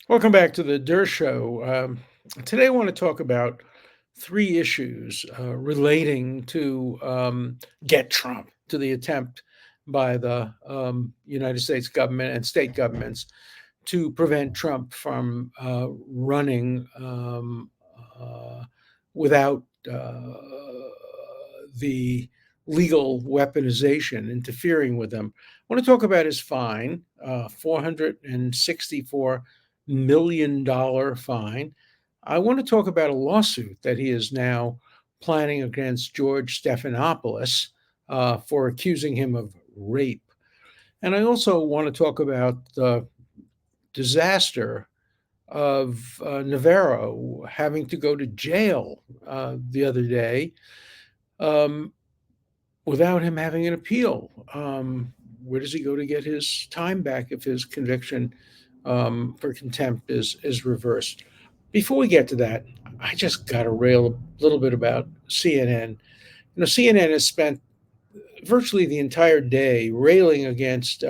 Welcome back to the Dershow. Today, I want to talk about three issues relating to get Trump, to the attempt by the United States government and state governments to prevent Trump from running uh, without the legal weaponization interfering with them. I want to talk about his fine, $464 million fine. I want to talk about a lawsuit that he is now planning against George Stephanopoulos for accusing him of rape. And I also want to talk about the disaster of Navarro having to go to jail the other day um, without him having an appeal. Where does he go to get his time back if his conviction for contempt is reversed? Before we get to that, I just got to rail a little bit about CNN. CNN has spent virtually the entire day railing against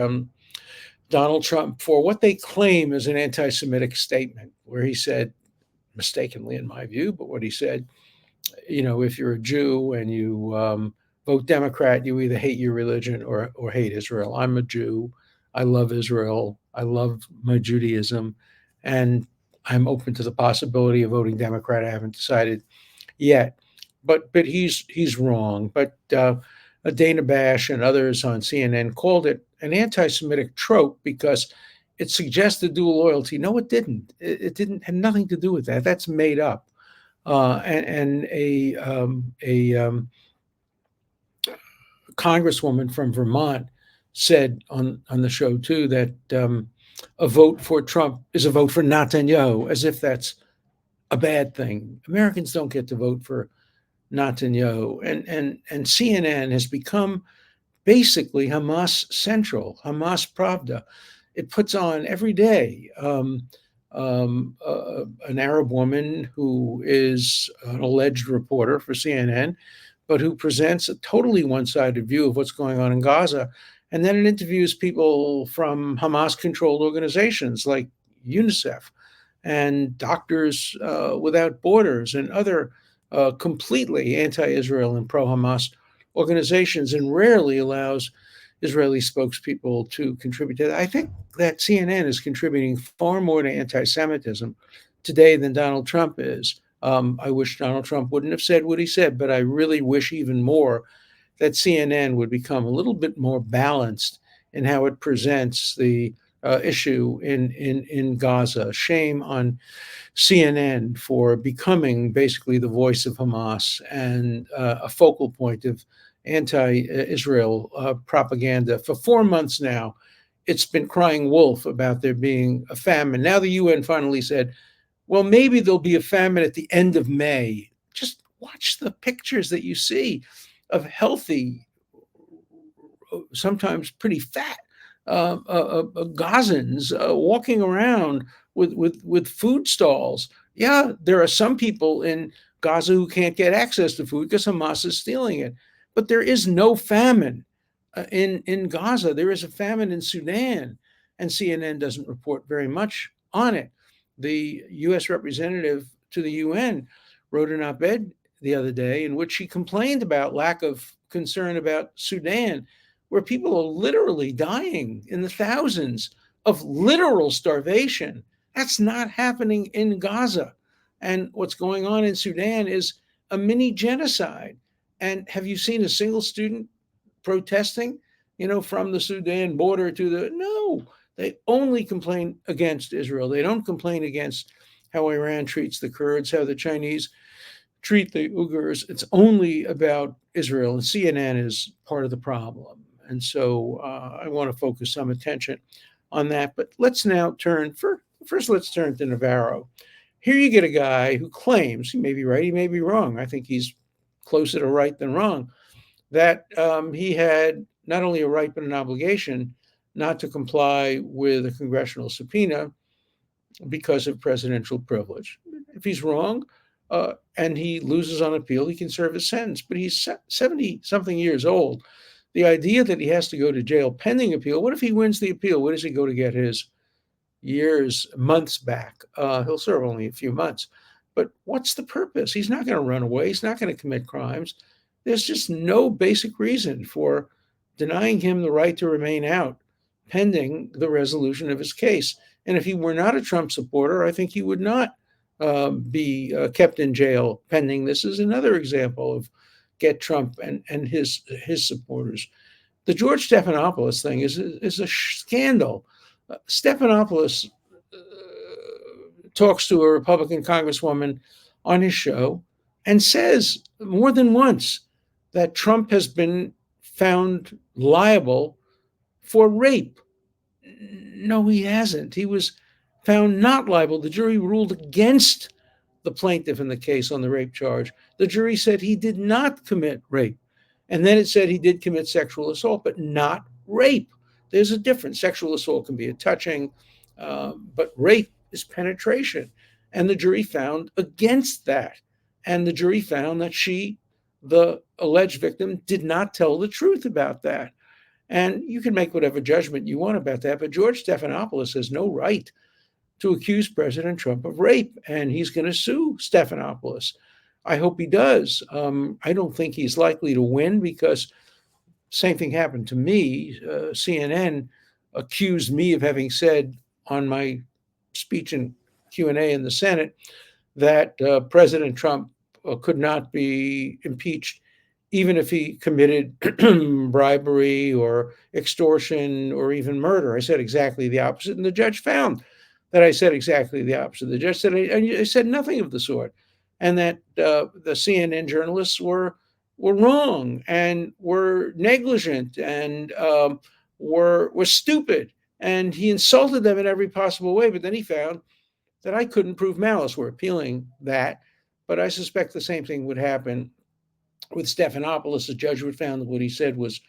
Donald Trump for what they claim is an anti Semitic statement, where he said, mistakenly in my view, but what he said, if you're a Jew and you vote Democrat, you either hate your religion or hate Israel. I'm a Jew. I love Israel. I love my Judaism. And I'm open to the possibility of voting Democrat. I haven't decided yet. But he's wrong. But Dana Bash and others on CNN called it an anti-Semitic trope because it suggested dual loyalty. No, it didn't. It didn't had nothing to do with that. That's made up. And a congresswoman from Vermont said on the show too that a vote for Trump is a vote for Netanyahu, as if that's a bad thing. Americans don't get to vote for Netanyahu, and CNN has become basically Hamas Central, Hamas Pravda. It puts on every day an Arab woman who is an alleged reporter for CNN, but who presents a totally one-sided view of what's going on in Gaza. And then it interviews people from Hamas-controlled organizations like UNICEF and Doctors Without Borders and other completely anti-Israel and pro-Hamas organizations, and rarely allows Israeli spokespeople to contribute to that. I think that CNN is contributing far more to anti-Semitism today than Donald Trump is. I wish Donald Trump wouldn't have said what he said, but I really wish even more that CNN would become a little bit more balanced in how it presents the issue in Gaza. Shame on CNN for becoming basically the voice of Hamas and a focal point of anti-Israel propaganda. For 4 months now, it's been crying wolf about there being a famine. Now the UN finally said, well, maybe there'll be a famine at the end of May. Just watch the pictures that you see of healthy, sometimes pretty fat Gazans walking around with food stalls. Yeah, there are some people in Gaza who can't get access to food because Hamas is stealing it. But there is no famine in Gaza. There is a famine in Sudan, and CNN doesn't report very much on it. The U.S. representative to the UN wrote an op-ed the other day in which she complained about lack of concern about Sudan, where people are literally dying in the thousands of literal starvation. That's not happening in Gaza. And what's going on in Sudan is a mini genocide. And have you seen a single student protesting, from the Sudan border to the, no, they only complain against Israel. They don't complain against how Iran treats the Kurds, how the Chinese treat the Uyghurs. It's only about Israel, and CNN is part of the problem. And so I want to focus some attention on that. But let's now first let's turn to Navarro. Here you get a guy who claims, he may be right, he may be wrong. I think he's closer to right than wrong, that he had not only a right but an obligation not to comply with a congressional subpoena because of presidential privilege. If he's wrong and he loses on appeal, he can serve his sentence. But he's 70-something years old. The idea that he has to go to jail pending appeal, what if he wins the appeal? Where does he go to get his years, months back. He'll serve only a few months. But what's the purpose? He's not going to run away. He's not going to commit crimes. There's just no basic reason for denying him the right to remain out pending the resolution of his case. And if he were not a Trump supporter, I think he would not be kept in jail pending. This is another example of get Trump and his supporters. The George Stephanopoulos thing is a scandal. Stephanopoulos talks to a Republican congresswoman on his show and says more than once that Trump has been found liable for rape. No, he hasn't. He was found not liable. The jury ruled against the plaintiff in the case on the rape charge. The jury said he did not commit rape. And then it said he did commit sexual assault, but not rape. There's a difference. Sexual assault can be a touching, but rape is penetration. And the jury found against that. And the jury found that she, the alleged victim, did not tell the truth about that. And you can make whatever judgment you want about that, but George Stephanopoulos has no right to accuse President Trump of rape, and he's going to sue Stephanopoulos. I hope he does. I don't think he's likely to win because same thing happened to me. CNN accused me of having said on my speech and Q&A in the Senate that President Trump could not be impeached even if he committed bribery or extortion or even murder. I said exactly the opposite, and the judge found that I said exactly the opposite. The judge said I said nothing of the sort, and that the CNN journalists were wrong and were negligent and were stupid, and he insulted them in every possible way. But then he found that I couldn't prove malice. We're appealing that, but I suspect the same thing would happen with Stephanopoulos. The judge would found that what he said was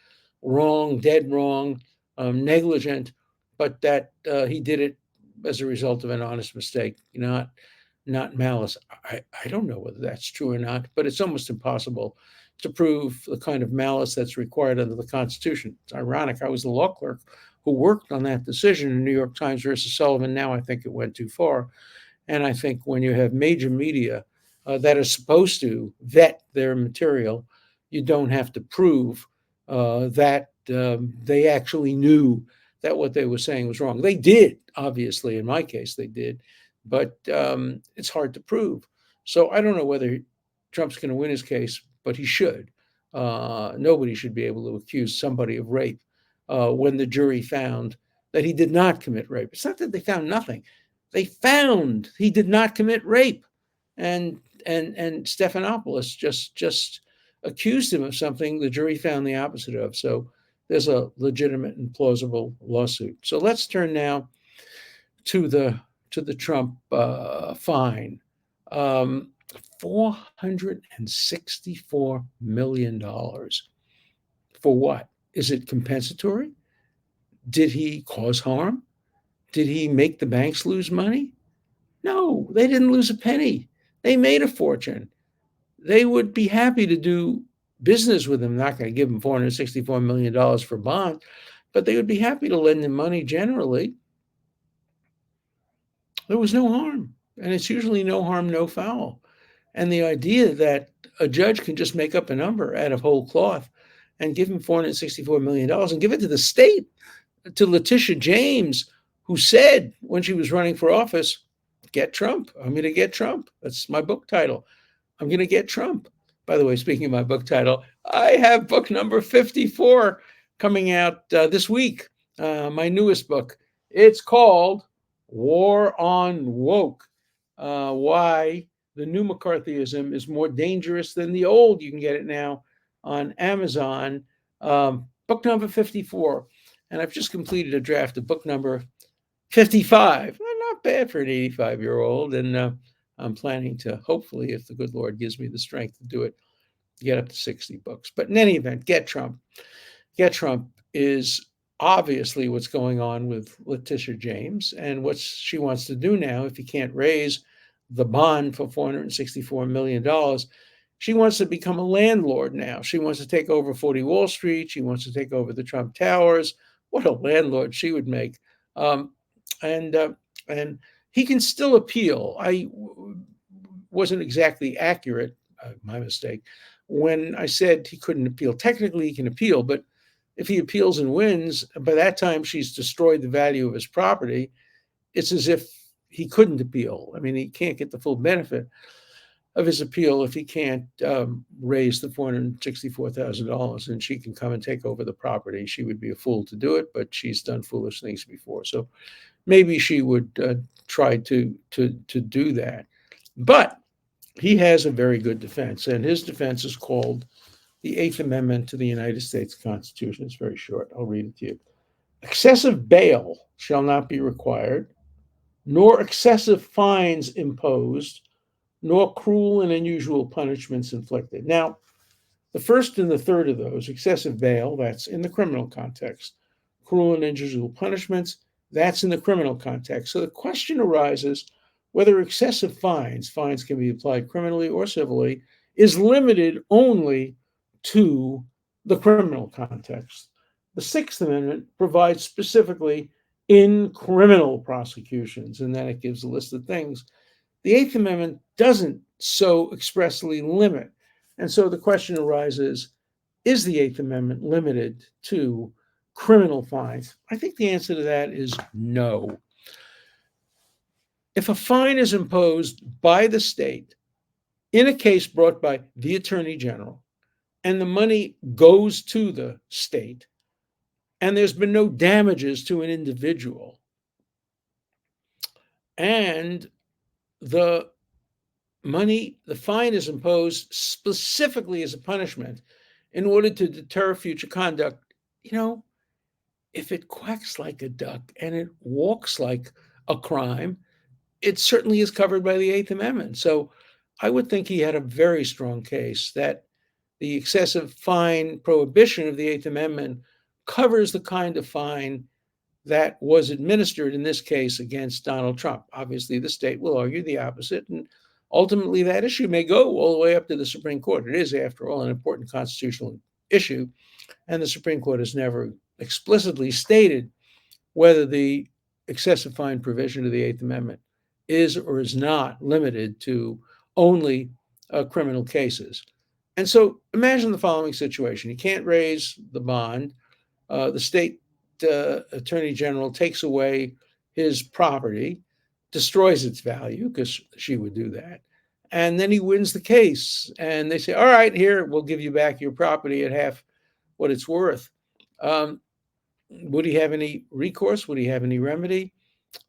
wrong, dead wrong, negligent, but that he did it as a result of an honest mistake, not malice. I don't know whether that's true or not, but it's almost impossible to prove the kind of malice that's required under the Constitution. It's ironic. I was the law clerk who worked on that decision in New York Times versus Sullivan. Now I think it went too far. And I think when you have major media that are supposed to vet their material, you don't have to prove that they actually knew that what they were saying was wrong. They did, obviously, in my case, they did, but it's hard to prove. So I don't know whether Trump's going to win his case, but he should. Nobody should be able to accuse somebody of rape when the jury found that he did not commit rape. It's not that they found nothing. They found he did not commit rape. And Stephanopoulos just accused him of something the jury found the opposite of. So there's a legitimate and plausible lawsuit. So let's turn now to the Trump fine. $464 million. For what? Is it compensatory? Did he cause harm? Did he make the banks lose money? No, they didn't lose a penny. They made a fortune. They would be happy to do business with him. Not going to give him $464 million for bond, but they would be happy to lend him money generally. There was no harm. And it's usually no harm, no foul. And the idea that a judge can just make up a number out of whole cloth and give him $464 million and give it to the state, to Letitia James, who said when she was running for office, get Trump. I'm going to get Trump. That's my book title. I'm going to get Trump. By the way, speaking of my book title, I have book number 54 coming out this week, my newest book. It's called War on Woke, Why the New McCarthyism is More Dangerous Than the Old. You can get it now on Amazon. Book number 54. And I've just completed a draft of book number 55. Not bad for an 85-year-old. And I'm planning to, hopefully, if the good Lord gives me the strength to do it, get up to 60 books. But in any event, get Trump. Get Trump is obviously what's going on with Letitia James and what she wants to do now if he can't raise the bond for $464 million. She wants to become a landlord now. She wants to take over 40 Wall Street. She wants to take over the Trump Towers. What a landlord she would make. And And he can still appeal. Wasn't exactly accurate, my mistake, when I said he couldn't appeal. Technically, he can appeal, but if he appeals and wins, by that time she's destroyed the value of his property. It's as if he couldn't appeal. I mean, he can't get the full benefit of his appeal if he can't raise the $464,000 and she can come and take over the property. She would be a fool to do it, but she's done foolish things before. So maybe she would try to do that. But he has a very good defense, and his defense is called the Eighth Amendment to the United States Constitution. It's very short. I'll read it to you. Excessive bail shall not be required, nor excessive fines imposed, nor cruel and unusual punishments inflicted. Now, the first and the third of those, excessive bail, that's in the criminal context. Cruel and unusual punishments, that's in the criminal context. So the question arises whether excessive fines can be applied criminally or civilly, is limited only to the criminal context. The Sixth Amendment provides specifically in criminal prosecutions, and then it gives a list of things. The Eighth Amendment doesn't so expressly limit. And so the question arises, is the Eighth Amendment limited to criminal fines? I think the answer to that is no. If a fine is imposed by the state in a case brought by the Attorney General, and the money goes to the state, and there's been no damages to an individual, and the fine is imposed specifically as a punishment in order to deter future conduct, if it quacks like a duck and it walks like a crime, it certainly is covered by the Eighth Amendment. So I would think he had a very strong case that the excessive fine prohibition of the Eighth Amendment covers the kind of fine that was administered in this case against Donald Trump. Obviously, the state will argue the opposite, and ultimately that issue may go all the way up to the Supreme Court. It is, after all, an important constitutional issue, and the Supreme Court has never explicitly stated whether the excessive fine provision of the Eighth Amendment is or is not limited to only criminal cases. And so imagine the following situation. You can't raise the bond. The state attorney general takes away his property, destroys its value, because she would do that. And then he wins the case. And they say, all right, here, we'll give you back your property at half what it's worth. Would he have any recourse? Would he have any remedy?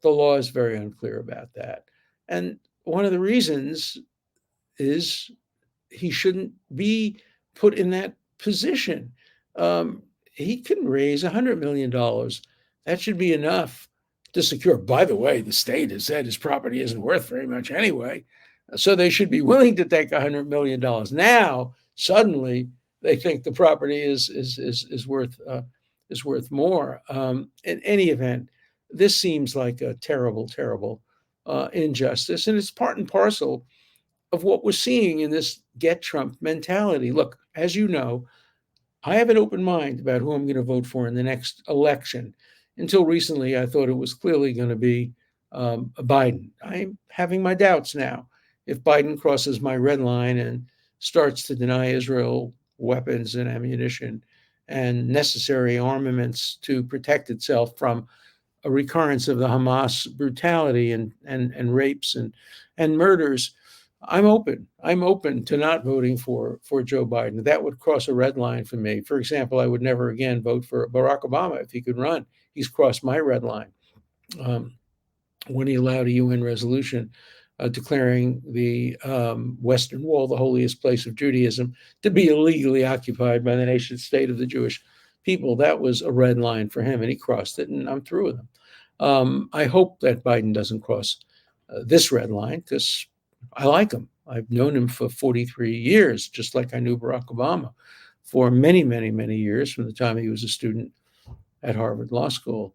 The law is very unclear about that. And one of the reasons is he shouldn't be put in that position. He can raise $100 million. That should be enough to secure. By the way, the state has said his property isn't worth very much anyway. So they should be willing to take $100 million. Now, suddenly, they think the property is worth more. In any event, this seems like a terrible, terrible injustice, and it's part and parcel of what we're seeing in this get Trump mentality. Look, as you know, I have an open mind about who I'm going to vote for in the next election. Until recently, I thought it was clearly going to be Biden. I'm having my doubts now. If Biden crosses my red line and starts to deny Israel weapons and ammunition and necessary armaments to protect itself from a recurrence of the Hamas brutality and rapes and murders, I'm open. I'm open to not voting for Joe Biden. That would cross a red line for me. For example, I would never again vote for Barack Obama if he could run. He's crossed my red line when he allowed a UN resolution declaring the Western Wall the holiest place of Judaism to be illegally occupied by the nation state of the Jewish people. That was a red line for him, and he crossed it, and I'm through with him. I hope that Biden doesn't cross this red line, because I like him. I've known him for 43 years, just like I knew Barack Obama for many, many, many years, from the time he was a student at Harvard Law School.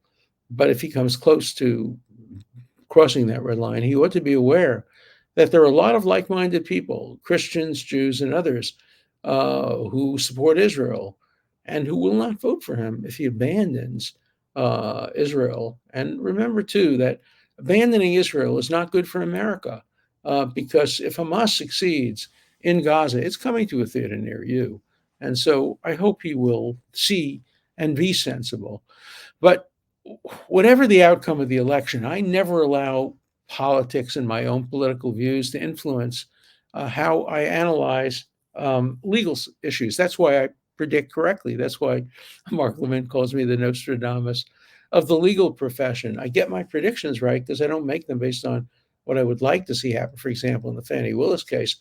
But if he comes close to crossing that red line, he ought to be aware that there are a lot of like-minded people, Christians, Jews, and others, who support Israel and who will not vote for him if he abandons Israel. And remember, too, that Abandoning Israel is not good for America because if Hamas succeeds in Gaza, it's coming to a theater near you. And so I hope he will see and be sensible. But whatever the outcome of the election, I never allow politics and my own political views to influence how I analyze legal issues. That's why I predict correctly. That's why Mark Levin calls me the Nostradamus of the legal profession. I get my predictions right because I don't make them based on what I would like to see happen. For example, in the Fani Willis case,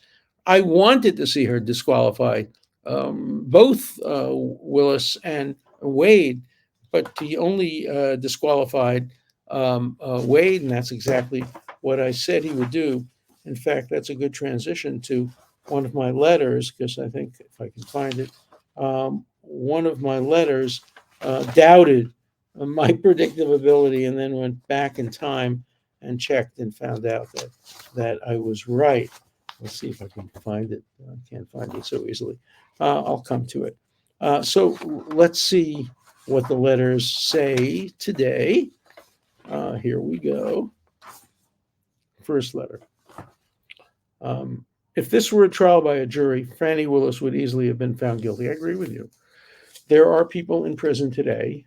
I wanted to see her disqualify both Willis and Wade, but he only disqualified Wade, and that's exactly what I said he would do. In fact, that's a good transition to one of my letters, because I think if I can find it, one of my letters doubted my predictive ability and then went back in time and checked and found out that I was right. Let's see if I can find it. I can't find it so easily. I'll come to it. So let's see what the letters say today. Here we go. First letter. If this were a trial by a jury, Fani Willis would easily have been found guilty. I agree with you. There are people in prison today,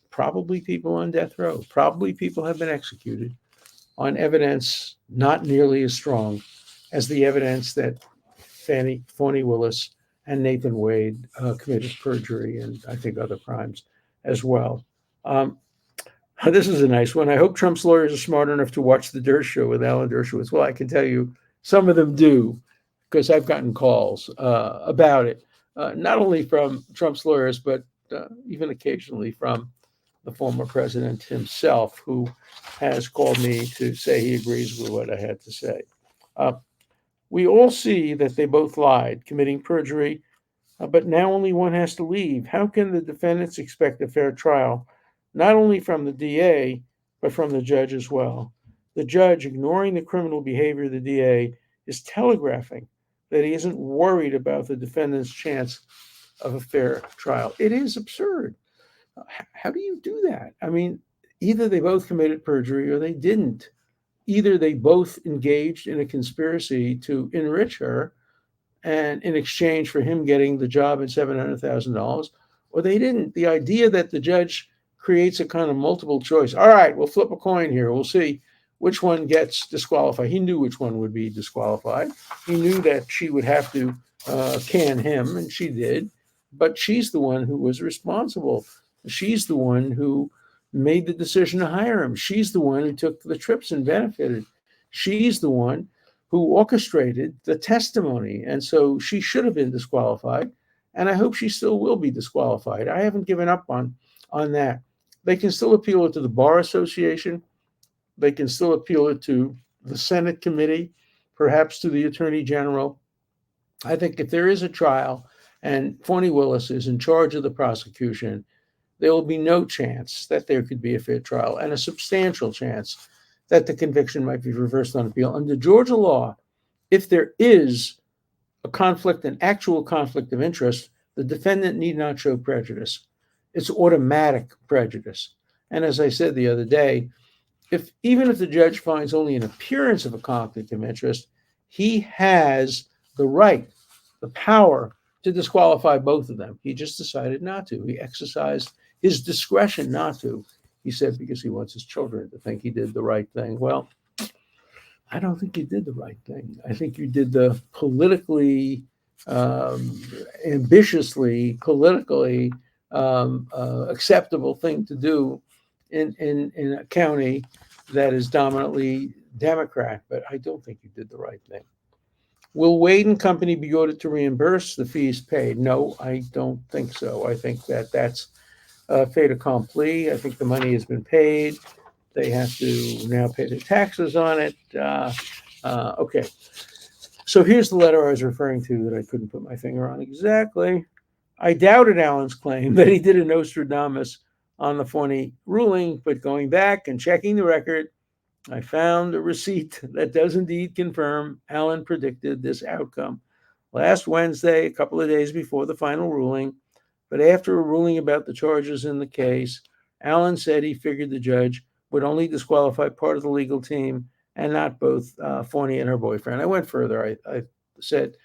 probably people on death row, probably people have been executed on evidence not nearly as strong as the evidence that Fani Willis and Nathan Wade committed perjury and I think other crimes as well. This is a nice one. I hope Trump's lawyers are smart enough to watch the Dershow with Alan Dershowitz. Well, I can tell you some of them do, because I've gotten calls about it, not only from Trump's lawyers, but even occasionally from the former president himself, who has called me to say he agrees with what I had to say. We all see that they both lied, committing perjury, but now only one has to leave. How can the defendants expect a fair trial, not only from the DA, but from the judge as well? The judge, ignoring the criminal behavior of the DA, is telegraphing that he isn't worried about the defendant's chance of a fair trial. It is absurd. How do you do that? I mean, either they both committed perjury or they didn't. Either they both engaged in a conspiracy to enrich her and in exchange for him getting the job at $700,000, or they didn't. The idea that the judge creates a kind of multiple choice. All right, we'll flip a coin here. We'll see which one gets disqualified. He knew which one would be disqualified. He knew that she would have to can him, and she did. But she's the one who was responsible. She's the one who made the decision to hire him. She's the one who took the trips and benefited. She's the one who orchestrated the testimony. And so she should have been disqualified. And I hope she still will be disqualified. I haven't given up on that. They can still appeal it to the Bar Association. They can still appeal it to the Senate committee, perhaps to the Attorney General. I think if there is a trial and Fani Willis is in charge of the prosecution, there will be no chance that there could be a fair trial, and a substantial chance that the conviction might be reversed on appeal. Under Georgia law, if there is a conflict, an actual conflict of interest, the defendant need not show prejudice. It's automatic prejudice. And as I said the other day, even if the judge finds only an appearance of a conflict of interest, he has the right, the power to disqualify both of them. He just decided not to. He exercised his discretion not to. He said because he wants his children to think he did the right thing. Well, I don't think you did the right thing. I think you did the politically, ambitiously, politically acceptable thing to do in a county that is dominantly Democrat, but I don't think you did the right thing. Will Wade and Company be ordered to reimburse the fees paid? No, I don't think so. I think that's fait accompli. I think the money has been paid. They have to now pay their taxes on it. Okay. So here's the letter I was referring to that I couldn't put my finger on exactly. I doubted Alan's claim that he did a Nostradamus on the Fani ruling, but going back and checking the record, I found a receipt that does indeed confirm Alan predicted this outcome last Wednesday, a couple of days before the final ruling. But after a ruling about the charges in the case, Alan said he figured the judge would only disqualify part of the legal team and not both Fani and her boyfriend. I went further. I said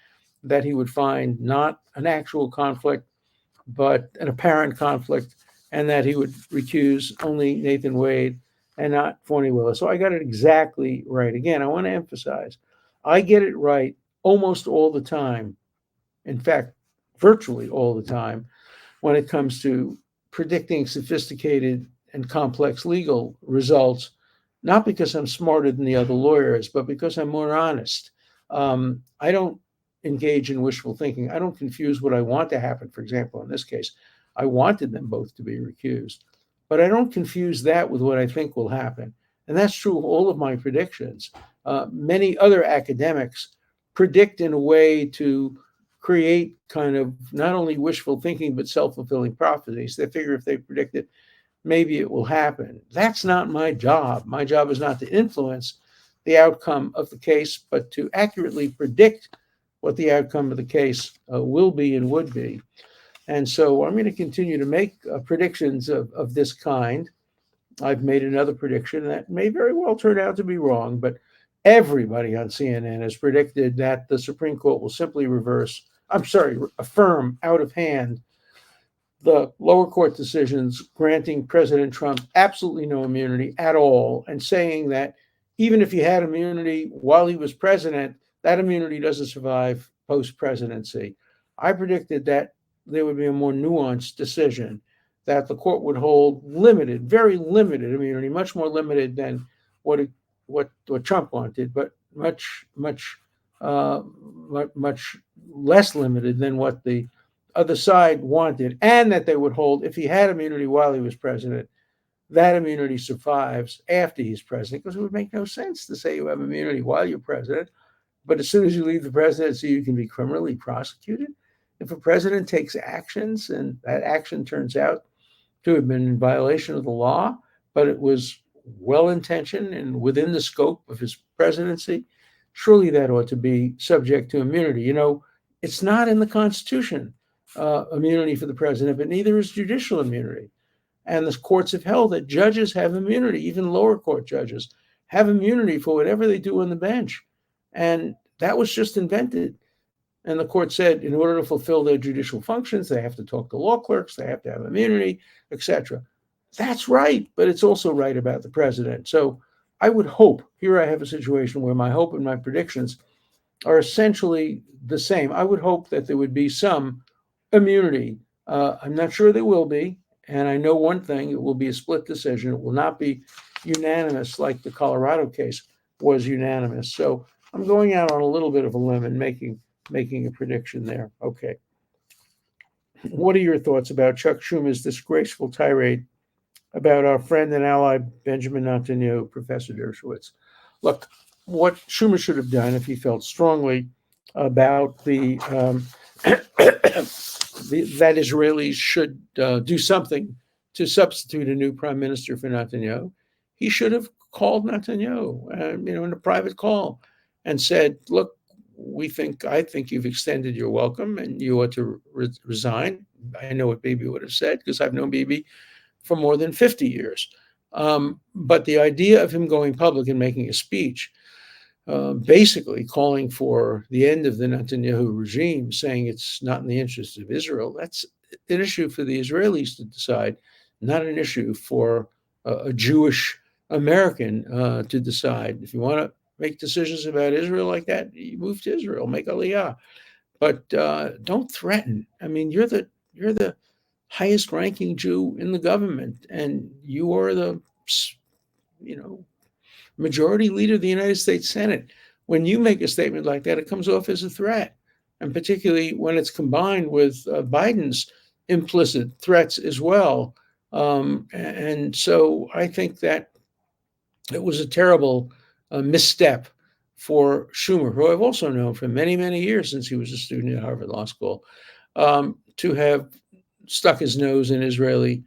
that he would find not an actual conflict, but an apparent conflict, and that he would recuse only Nathan Wade and not Fani Willis. So I got it exactly right. Again, I want to emphasize, I get it right almost all the time. In fact, virtually all the time when it comes to predicting sophisticated and complex legal results, not because I'm smarter than the other lawyers, but because I'm more honest. I don't engage in wishful thinking. I don't confuse what I want to happen. For example, in this case, I wanted them both to be recused, but I don't confuse that with what I think will happen. And that's true of all of my predictions. Many other academics predict in a way to create kind of not only wishful thinking, but self fulfilling prophecies. They figure if they predict it, maybe it will happen. That's not my job. My job is not to influence the outcome of the case, but to accurately predict what the outcome of the case will be and would be. And so I'm going to continue to make predictions of this kind. I've made another prediction that may very well turn out to be wrong, but everybody on CNN has predicted that the Supreme Court will simply affirm out of hand the lower court decisions granting President Trump absolutely no immunity at all, and saying that even if he had immunity while he was president, that immunity doesn't survive post-presidency. I predicted that there would be a more nuanced decision, that the court would hold limited, very limited immunity, much more limited than what Trump wanted, but much less limited than what the other side wanted, and that they would hold, if he had immunity while he was president, that immunity survives after he's president, because it would make no sense to say you have immunity while you're president, but as soon as you leave the presidency, you can be criminally prosecuted. If a president takes actions and that action turns out to have been in violation of the law, but it was well-intentioned and within the scope of his presidency, surely that ought to be subject to immunity. You know, it's not in the Constitution, immunity for the president, but neither is judicial immunity. And the courts have held that judges have immunity, even lower court judges have immunity for whatever they do on the bench. And that was just invented. And the court said, in order to fulfill their judicial functions, they have to talk to law clerks, they have to have immunity, etc. That's right, but it's also right about the president. So I would hope, here I have a situation where my hope and my predictions are essentially the same. I would hope that there would be some immunity. I'm not sure there will be. And I know one thing, it will be a split decision. It will not be unanimous like the Colorado case was unanimous. So I'm going out on a little bit of a limb and making a prediction there. Okay. What are your thoughts about Chuck Schumer's disgraceful tirade about our friend and ally Benjamin Netanyahu, Professor Dershowitz? Look, what Schumer should have done if he felt strongly about that Israelis should do something to substitute a new prime minister for Netanyahu, he should have called Netanyahu, in a private call, and said, "Look, I think you've extended your welcome, and you ought to resign." I know what Bibi would have said, because I've known Bibi for more than 50 years. But the idea of him going public and making a speech, basically calling for the end of the Netanyahu regime, saying it's not in the interest of Israel, that's an issue for the Israelis to decide, not an issue for a Jewish American to decide. If you want to make decisions about Israel like that, you move to Israel, make aliyah. But don't threaten. I mean, you're the highest ranking Jew in the government, and you are the majority leader of the United States Senate. When you make a statement like that, it comes off as a threat, and particularly when it's combined with Biden's implicit threats as well. And so I think that it was a terrible misstep for Schumer, who I've also known for many, many years since he was a student at Harvard Law School, to have stuck his nose in Israeli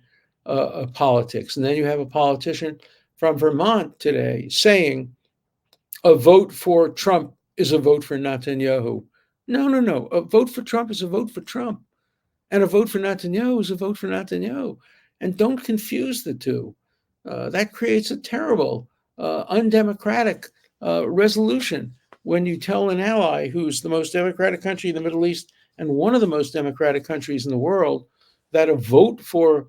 politics. And then you have a politician from Vermont today saying a vote for Trump is a vote for Netanyahu. No. A vote for Trump is a vote for Trump. And a vote for Netanyahu is a vote for Netanyahu. And don't confuse the two. That creates a terrible, undemocratic resolution when you tell an ally who's the most democratic country in the Middle East and one of the most democratic countries in the world that a vote for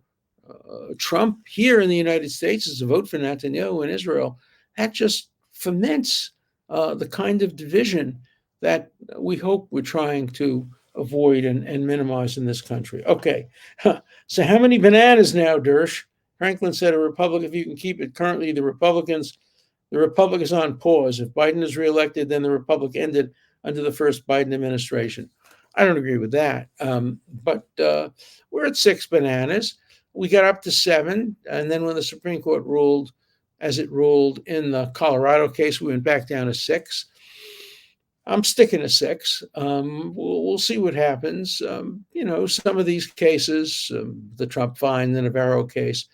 Trump here in the United States is a vote for Netanyahu in Israel. That just foments the kind of division that we hope we're trying to avoid and minimize in this country. Okay, so how many bananas now, Dersh? Franklin said a republic if you can keep it. Currently, the republic is on pause. If Biden is reelected, then the republic ended under the first Biden administration. I don't agree with that. But we're at 6 bananas. We got up to 7. And then when the Supreme Court ruled, as it ruled in the Colorado case, we went back down to 6. I'm sticking to 6. We'll see what happens. Some of these cases, the Trump fine, the Navarro case,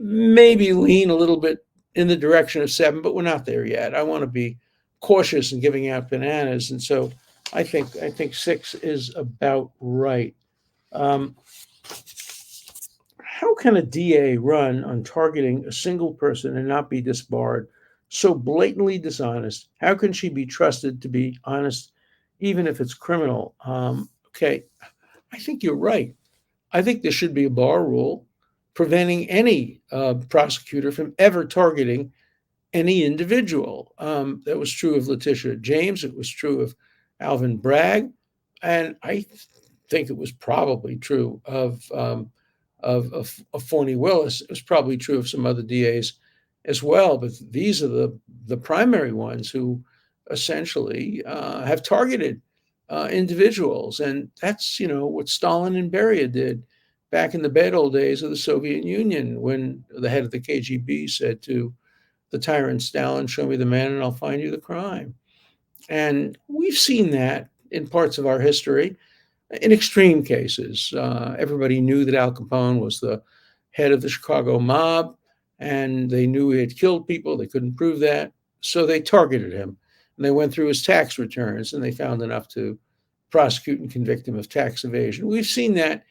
maybe lean a little bit in the direction of 7, but we're not there yet. I want to be cautious in giving out bananas, and so I think 6 is about right. How can a DA run on targeting a single person and not be disbarred? So blatantly dishonest. How can she be trusted to be honest, even if it's criminal? Okay, I think you're right. I think there should be a bar rule preventing any prosecutor from ever targeting any individual. That was true of Letitia James. It was true of Alvin Bragg, and I think it was probably true of Fani Willis. It was probably true of some other DAs as well. But these are the primary ones who essentially have targeted individuals, and that's what Stalin and Beria did back in the bad old days of the Soviet Union, when the head of the KGB said to the tyrant Stalin, "Show me the man and I'll find you the crime." And we've seen that in parts of our history, in extreme cases. Everybody knew that Al Capone was the head of the Chicago mob, and they knew he had killed people. They couldn't prove that, so they targeted him. And they went through his tax returns, and they found enough to prosecute and convict him of tax evasion. We've seen that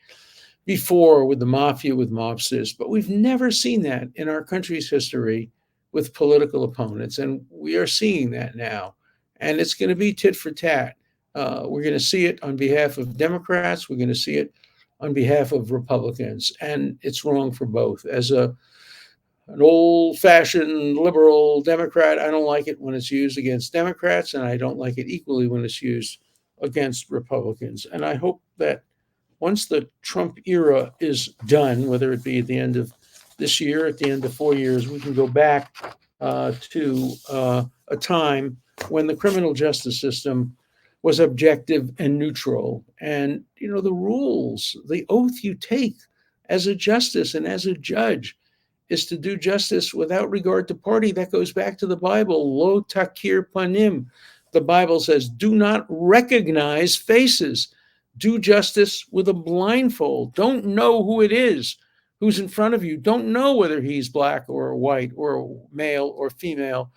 before with the mafia, with mobsters, but we've never seen that in our country's history with political opponents, and we are seeing that now. And it's going to be tit for tat. We're going to see it on behalf of Democrats. We're going to see it on behalf of Republicans, and it's wrong for both. As an old-fashioned liberal Democrat, I don't like it when it's used against Democrats, and I don't like it equally when it's used against Republicans. And I hope that once the Trump era is done, whether it be at the end of this year, at the end of 4 years, we can go back to a time when the criminal justice system was objective and neutral. And, the rules, the oath you take as a justice and as a judge is to do justice without regard to party. That goes back to the Bible, lo takir panim. The Bible says, do not recognize faces. Do justice with a blindfold. Don't know who it is who's in front of you. Don't know whether he's black or white or male or female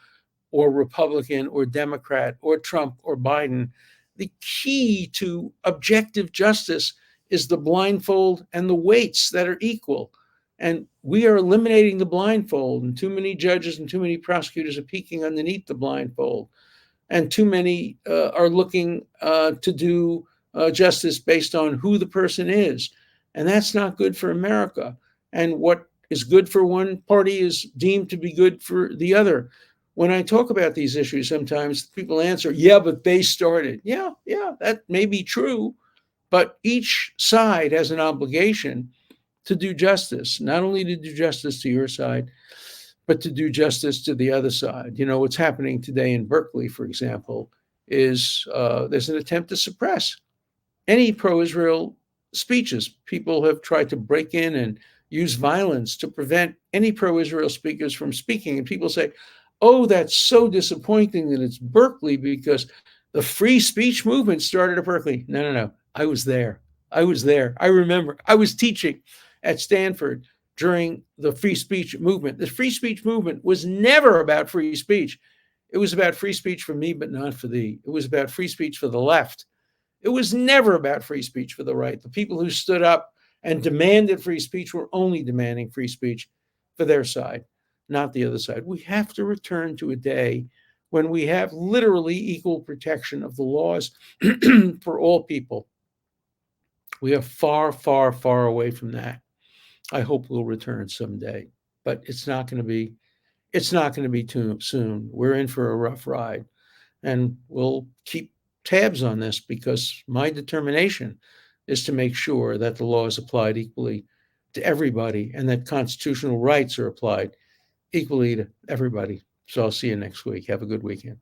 or Republican or Democrat or Trump or Biden. The key to objective justice is the blindfold and the weights that are equal. And we are eliminating the blindfold, and too many judges and too many prosecutors are peeking underneath the blindfold. And too many are looking to do justice based on who the person is. And that's not good for America. And what is good for one party is deemed to be good for the other. When I talk about these issues, sometimes people answer, yeah, but they started. Yeah, that may be true. But each side has an obligation to do justice, not only to do justice to your side, but to do justice to the other side. What's happening today in Berkeley, for example, is there's an attempt to suppress any pro-Israel speeches. People have tried to break in and use violence to prevent any pro-Israel speakers from speaking. And people say, oh, that's so disappointing that it's Berkeley because the free speech movement started at Berkeley. No. I was there. I remember. I was teaching at Stanford during the free speech movement. The free speech movement was never about free speech. It was about free speech for me, but not for thee. It was about free speech for the left. It was never about free speech for the right. The people who stood up and demanded free speech were only demanding free speech for their side, not the other side. We have to return to a day when we have literally equal protection of the laws for all people. We are far, far, far away from that. I hope we'll return someday, but it's not going to be. It's not going to be too soon. We're in for a rough ride, and we'll keep tabs on this because my determination is to make sure that the law is applied equally to everybody and that constitutional rights are applied equally to everybody. So I'll see you next week. Have a good weekend.